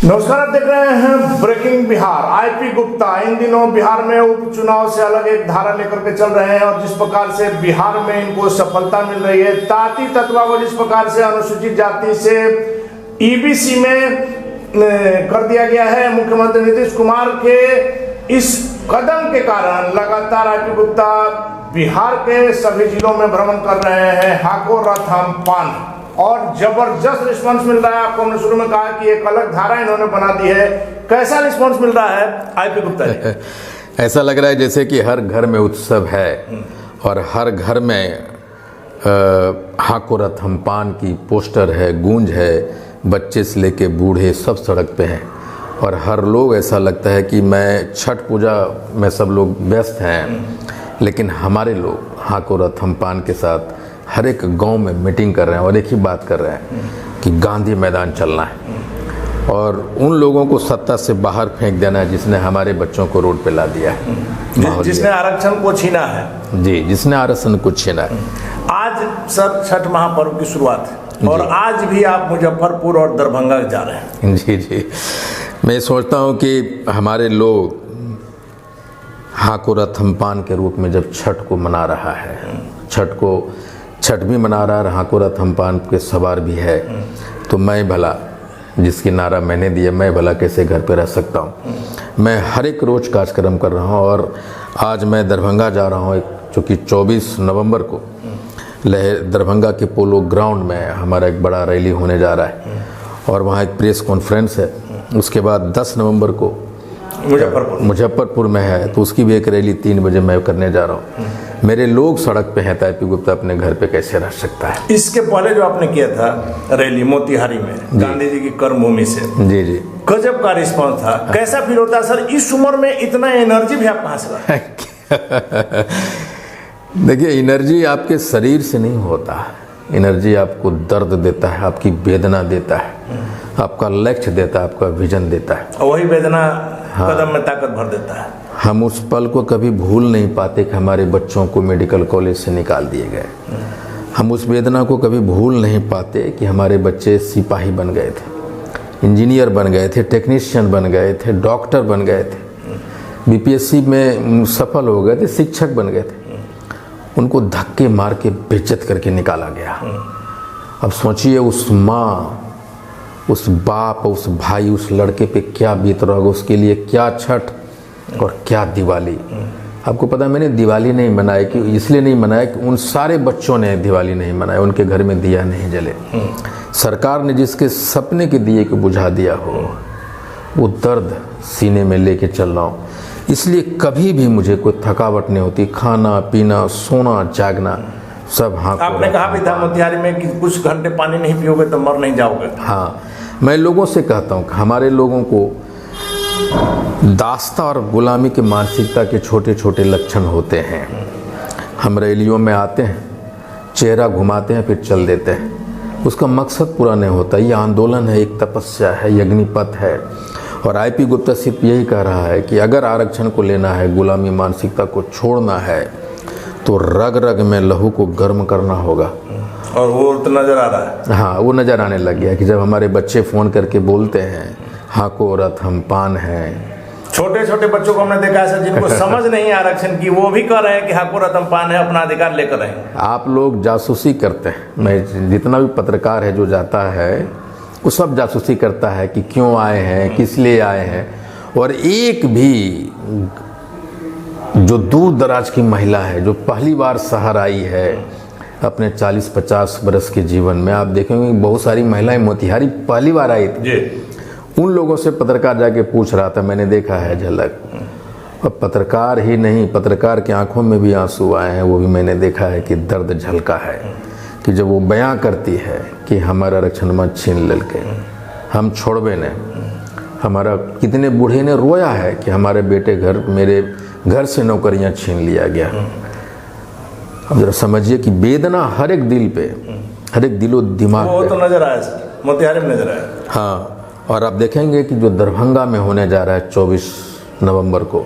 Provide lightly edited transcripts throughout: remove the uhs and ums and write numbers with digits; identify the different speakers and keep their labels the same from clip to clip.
Speaker 1: नमस्कार, आप देख रहे हैं ब्रेकिंग बिहार। आईपी गुप्ता इन दिनों बिहार में उपचुनाव से अलग एक धारा लेकर के चल रहे हैं और जिस प्रकार से बिहार में इनको सफलता मिल रही है, ताती तत्वा को जिस प्रकार से अनुसूचित जाति से ईबीसी में कर दिया गया है, मुख्यमंत्री नीतीश कुमार के इस कदम के कारण लगातार आईपी गुप्ता बिहार के सभी जिलों में भ्रमण कर रहे हैं। हाको रथ हम पान और जबरदस्त रिस्पांस मिल रहा है। आपको हमने शुरू में कहा कि एक अलग धारा इन्होंने बना दी है। कैसा रिस्पांस मिल रहा है आईपी गुप्ता जी?
Speaker 2: ऐसा लग रहा है जैसे कि हर घर में उत्सव है और हर घर में हाको रथ हम पान की पोस्टर है, गूंज है, बच्चे से लेके बूढ़े सब सड़क पे हैं और हर लोग ऐसा लगता है कि मैं छठ पूजा में सब लोग व्यस्त हैं, लेकिन हमारे लोग हाको रथ हम पान के साथ हर एक गांव में मीटिंग कर रहे हैं और एक ही बात कर रहे हैं कि गांधी मैदान चलना है और उन लोगों को सत्ता से बाहर फेंक देना है जिसने हमारे बच्चों को रोड पे ला दिया है,
Speaker 1: जिसने आरक्षण को छीना है।
Speaker 2: जी, जिसने आरक्षण को छीना है।
Speaker 1: आज सर छठ महापर्व की शुरुआत है और आज भी आप मुजफ्फरपुर और दरभंगा जा रहे हैं।
Speaker 2: जी जी, मैं सोचता हूँ कि हमारे लोग हाको रथ हम पान के रूप में जब छठ को मना रहा है, छठ भी मना रहा है, हाको रथ हम पान के सवार भी है, तो मैं भला जिसकी नारा मैंने दिया, मैं भला कैसे घर पे रह सकता हूँ। मैं हर एक रोज़ कार्यक्रम कर रहा हूँ और आज मैं दरभंगा जा रहा हूँ, चूँकि 24 नवंबर को दरभंगा के पोलो ग्राउंड में हमारा एक बड़ा रैली होने जा रहा है और वहाँ एक प्रेस कॉन्फ्रेंस है। उसके बाद 10 नवंबर को मुजफ्फरपुर में है, तो उसकी भी एक रैली 3 बजे मैं करने जा रहा हूँ। मेरे लोग सड़क पे हैं, आईपी गुप्ता अपने घर पे कैसे रह सकता है।
Speaker 1: इसके पहले जो आपने किया था रैली मोतिहारी में गांधी जी की कर्मभूमि से,
Speaker 2: जी जी,
Speaker 1: गजब का रिस्पांस था। कैसा फील होता है सर, इस उम्र में इतना एनर्जी भी आप कहाँ से लाते?
Speaker 2: देखिए, एनर्जी आपके शरीर से नहीं होता, एनर्जी आपको दर्द देता है, आपकी वेदना देता है, आपका लक्ष्य देता है, आपका विजन देता है।
Speaker 1: और वही वेदना कदम में ताकत भर देता है।
Speaker 2: हम उस पल को कभी भूल नहीं पाते कि हमारे बच्चों को मेडिकल कॉलेज से निकाल दिए गए। हम उस वेदना को कभी भूल नहीं पाते कि हमारे बच्चे सिपाही बन गए थे, इंजीनियर बन गए थे, टेक्नीशियन बन गए थे, डॉक्टर बन गए थे, बीपीएससी में सफल हो गए थे, शिक्षक बन गए थे। उनको धक्के मार के बेइज्जत करके निकाला गया। अब सोचिए उस माँ, उस बाप, उस भाई, उस लड़के पे क्या बीत रहा होगा, उसके लिए क्या छठ और क्या दिवाली। आपको पता है, मैंने दिवाली नहीं मनाई कि इसलिए नहीं मनाया कि उन सारे बच्चों ने दिवाली नहीं मनाया, उनके घर में दिया नहीं जले। सरकार ने जिसके सपने के दिए को बुझा दिया हो, वो दर्द सीने में लेके चल रहा हूँ। इसलिए कभी भी मुझे कोई थकावट नहीं होती। खाना पीना, सोना जागना सब। हाँ, आपने
Speaker 1: कहा भी था मोतिहारी में कि कुछ घंटे पानी नहीं पियोगे तो मर नहीं जाओगे।
Speaker 2: हाँ, मैं लोगों से कहता हूँ कि हमारे लोगों को दास्ता और गुलामी की मानसिकता के छोटे छोटे लक्षण होते हैं। हम रैलियों में आते हैं, चेहरा घुमाते हैं, फिर चल देते हैं। उसका मकसद पूरा नहीं होता। ये आंदोलन है, एक तपस्या है, अग्निपथ है। और आईपी गुप्ता सिर्फ यही कह रहा है कि अगर आरक्षण को लेना है, गुलामी मानसिकता को छोड़ना है, तो रग रग में लहू को गर्म करना होगा।
Speaker 1: और वो तो नज़र आ रहा है।
Speaker 2: हाँ, वो नज़र आने लग गया कि जब हमारे बच्चे फ़ोन करके बोलते हैं हाको रथ हम पान है।
Speaker 1: छोटे छोटे बच्चों को हमने देखा है सर, जिनको समझ नहीं है आरक्षण की, वो भी कह रहे हैं कि हाको रथ हम पान है, अपना अधिकार लेकर रहें।
Speaker 2: आप लोग जासूसी करते हैं। मैं जितना भी पत्रकार है जो जाता है, वो सब जासूसी करता है कि क्यों आए हैं, किस लिए आए हैं। और एक भी जो दूर दराज की महिला है, जो पहली बार शहर आई है अपने 40-50 बरस के जीवन में, आप देखेंगे बहुत सारी महिलाएं मोतिहारी पहली बार आई थी। उन लोगों से पत्रकार जाके पूछ रहा था, मैंने देखा है झलक। और पत्रकार ही नहीं, पत्रकार की आंखों में भी आंसू आए हैं। वो भी मैंने देखा है कि दर्द झलका है कि जब वो बयां करती है कि हमारा आरक्षण मत छीन लेके, हम छोड़बे ने। हमारा कितने बूढ़े ने रोया है कि हमारे बेटे मेरे घर से नौकरियां छीन लिया गया। अब जरा समझिए कि वेदना हर एक दिल पे, हर एक दिलो दिमाग
Speaker 1: वो तो नजर आया सर, मोतिहारी में नजर आया।
Speaker 2: हाँ, और आप देखेंगे कि जो दरभंगा में होने जा रहा है 24 नवंबर को,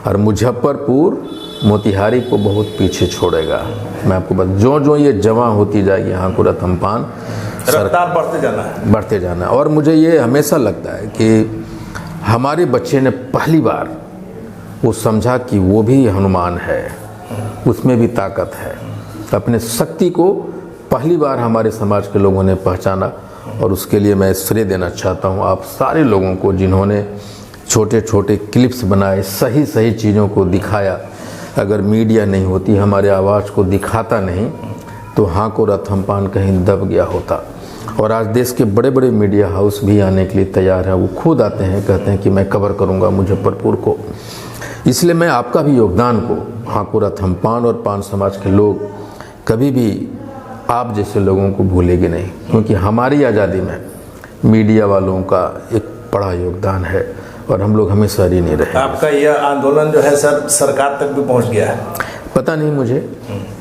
Speaker 2: और मुजफ्फरपुर मोतिहारी को बहुत पीछे छोड़ेगा। मैं आपको बता, जो जो ये जमा होती जाएगी हाको रथ हम पान,
Speaker 1: रफ्तार बढ़ते जाना है,
Speaker 2: बढ़ते जाना। और मुझे ये हमेशा लगता है कि हमारे बच्चे ने पहली बार वो समझा कि वो भी हनुमान है, उसमें भी ताकत है। अपने शक्ति को पहली बार हमारे समाज के लोगों ने पहचाना, और उसके लिए मैं श्रेय देना चाहता हूँ आप सारे लोगों को जिन्होंने छोटे छोटे क्लिप्स बनाए, सही सही चीज़ों को दिखाया। अगर मीडिया नहीं होती, हमारे आवाज़ को दिखाता नहीं, तो हाँ को रथमपान कहीं दब गया होता। और आज देश के बड़े बड़े मीडिया हाउस भी आने के लिए तैयार हैं, वो खुद आते हैं, कहते हैं कि मैं कवर करूँगा मुजफ्फरपुर को। इसलिए मैं आपका भी योगदान को, हाँ को रथमपान और पान समाज के लोग कभी भी आप जैसे लोगों को भूलेंगे नहीं, क्योंकि हमारी आज़ादी में मीडिया वालों का एक बड़ा योगदान है और हम लोग हमेशा ऋणी रहे।
Speaker 1: आपका यह आंदोलन जो है सर सरकार तक भी पहुंच गया है?
Speaker 2: पता नहीं, मुझे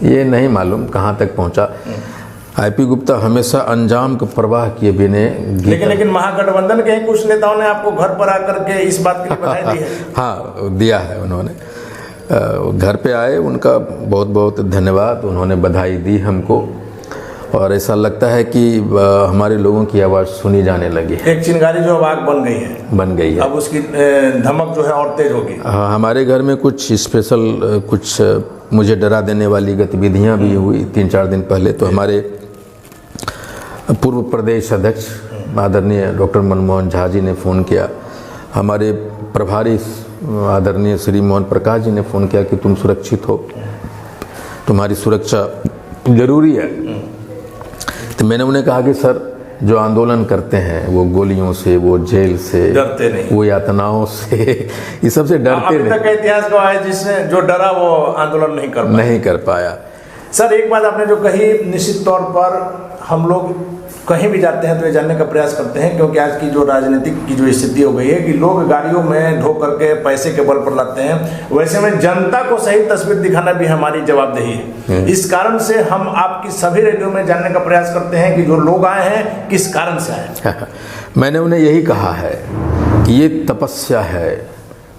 Speaker 2: ये नहीं मालूम कहाँ तक पहुँचा। आईपी गुप्ता हमेशा अंजाम को परवाह किए बिना
Speaker 1: लेकिन महागठबंधन के ही कुछ नेताओं ने आपको घर पर आकर के इस बात के लिए बधाई दी है? हाँ, दिया है उन्होंने।
Speaker 2: घर पे आए, उनका बहुत बहुत धन्यवाद, उन्होंने बधाई दी हमको। और ऐसा लगता है कि हमारे लोगों की आवाज़ सुनी जाने लगी।
Speaker 1: एक चिंगारी जो अब आग बन गई है, अब उसकी धमक जो है और तेज होगी।
Speaker 2: हाँ, हमारे घर में कुछ स्पेशल कुछ मुझे डरा देने वाली गतिविधियां भी हुई 3-4 दिन पहले। तो हमारे पूर्व प्रदेश अध्यक्ष आदरणीय डॉक्टर मनमोहन झा जी ने फ़ोन किया, हमारे प्रभारी आदरणीय श्री मोहन प्रकाश जी ने फ़ोन किया कि तुम सुरक्षित हो, तुम्हारी सुरक्षा ज़रूरी है। तो मैंने उन्हें कहा कि सर, जो आंदोलन करते हैं वो गोलियों से, वो जेल से
Speaker 1: डरते नहीं,
Speaker 2: वो यातनाओं से, ये सबसे डरते नहीं।
Speaker 1: अभी तक इतिहास गवाह है जिसने जो डरा वो आंदोलन नहीं कर पाया। सर, एक बात आपने जो कही, निश्चित तौर पर हम लोग कहीं भी जाते हैं तो ये जानने का प्रयास करते हैं, क्योंकि आज की जो राजनीतिक की जो स्थिति हो गई है कि लोग गाड़ियों में ढो करके पैसे के बल पर लाते हैं, वैसे में जनता को सही तस्वीर दिखाना भी हमारी जवाबदेही है। इस कारण से हम आपकी सभी रैलियों में जानने का प्रयास करते हैं कि जो लोग आए हैं किस कारण से आए।
Speaker 2: मैंने उन्हें यही कहा है कि ये तपस्या है,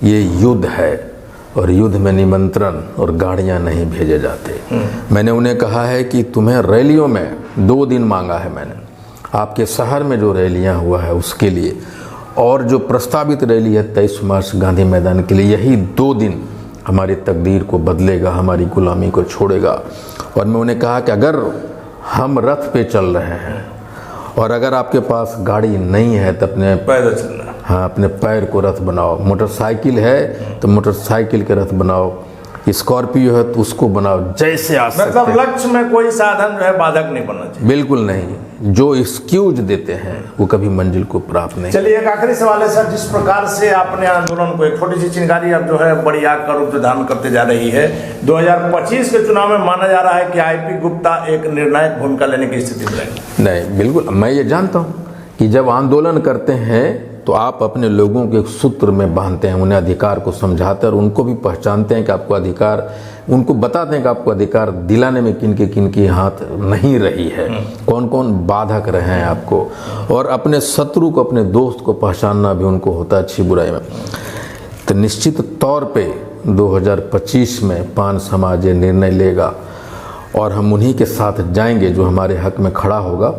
Speaker 2: ये युद्ध है, और युद्ध में निमंत्रण और गाड़ियां नहीं भेजे जाते। मैंने उन्हें कहा है कि तुम्हें रैलियों में 2 दिन मांगा है मैंने, आपके शहर में जो रैलियां हुआ है उसके लिए, और जो प्रस्तावित रैली है 23 मार्च गांधी मैदान के लिए, यही 2 दिन हमारी तकदीर को बदलेगा, हमारी गुलामी को छोड़ेगा। और मैं उन्हें कहा कि अगर हम रथ पे चल रहे हैं और अगर आपके पास गाड़ी नहीं है तो अपने
Speaker 1: पैदल चलना,
Speaker 2: हाँ, अपने पैर को रथ बनाओ। मोटरसाइकिल है तो मोटरसाइकिल के रथ बनाओ, स्कॉर्पियो है तो उसको बनाओ, जैसे आ सकते।
Speaker 1: मतलब लक्ष्य में कोई साधन जो है बाधक नहीं बनना चाहिए।
Speaker 2: बिल्कुल नहीं, जो एक्सक्यूज देते हैं वो कभी मंजिल को प्राप्त नहीं।
Speaker 1: चलिए, एक आखिरी सवाल है सर, जिस प्रकार से आपने आंदोलन को, एक छोटी सी चिंगारी अब जो है बड़ी आग का रूप धारण करते जा रही है, 2025 के चुनाव में माना जा रहा है कि आईपी गुप्ता एक निर्णायक भूमिका लेने की स्थिति में रहेंगे।
Speaker 2: नहीं, बिल्कुल, मैं ये जानता हूँ कि जब आंदोलन करते हैं तो आप अपने लोगों के सूत्र में बांधते हैं, उन्हें अधिकार को समझाते हैं और उनको भी पहचानते हैं कि आपको अधिकार, उनको बताते हैं कि आपको अधिकार दिलाने में किन के हाथ नहीं रही है, कौन कौन बाधक रहे हैं आपको। और अपने शत्रु को, अपने दोस्त को पहचानना भी उनको होता है अच्छी बुराई में। तो निश्चित तौर पे 2025 में पान समाज ये निर्णय लेगा और हम उन्हीं के साथ जाएंगे जो हमारे हक में खड़ा होगा।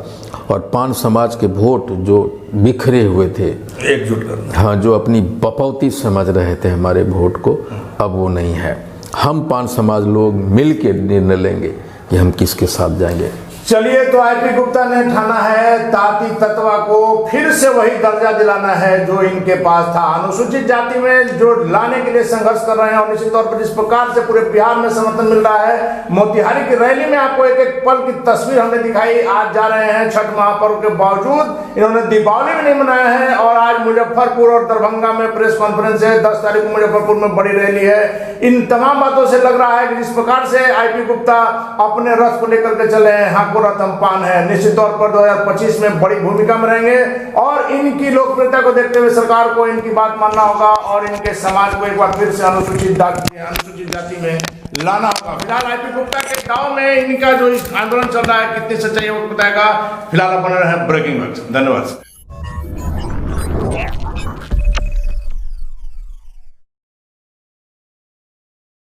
Speaker 2: और पान समाज के वोट जो बिखरे हुए थे,
Speaker 1: एकजुट करना,
Speaker 2: हाँ, जो अपनी बपौती समझ रहे थे हमारे वोट को, अब वो नहीं है। हम पान समाज लोग मिल के निर्णय लेंगे कि हम किसके साथ जाएंगे।
Speaker 1: चलिए, तो आईपी गुप्ता ने ठाना है ताती तत्वा को फिर से वही दर्जा दिलाना है जो इनके पास था। अनुसूचित जाति में जो लाने के लिए संघर्ष कर रहे हैं, और निश्चित तौर पर जिस प्रकार से पूरे बिहार में समर्थन मिल रहा है। मोतिहारी की रैली में आपको एक एक पल की तस्वीर हमने दिखाई। आज जा रहे हैं छठ महापर्व के बावजूद, इन्होंने दीपावली भी नहीं मनाया है, और आज मुजफ्फरपुर और दरभंगा में प्रेस कॉन्फ्रेंस है। 10 तारीख को मुजफ्फरपुर में बड़ी रैली है। इन तमाम बातों से लग रहा है कि जिस प्रकार से आईपी गुप्ता अपने रथ को लेकर के चले हैं, हाँ रथमपान है, निश्चित तौर पर 2025 में बड़ी भूमिका में रहेंगे। और इनकी लोकप्रियता को देखते हुए सरकार को इनकी बात मानना होगा और इनके समाज को एक बार फिर से अनुसूचित जाति में लाना होगा। फिलहाल आईपी गुप्ता के गांव में इनका जो आंदोलन चल रहा है, कितनी सच्चाई है वो बताएगा। फिलहाल बने रहे ब्रेकिंग न्यूज। धन्यवाद।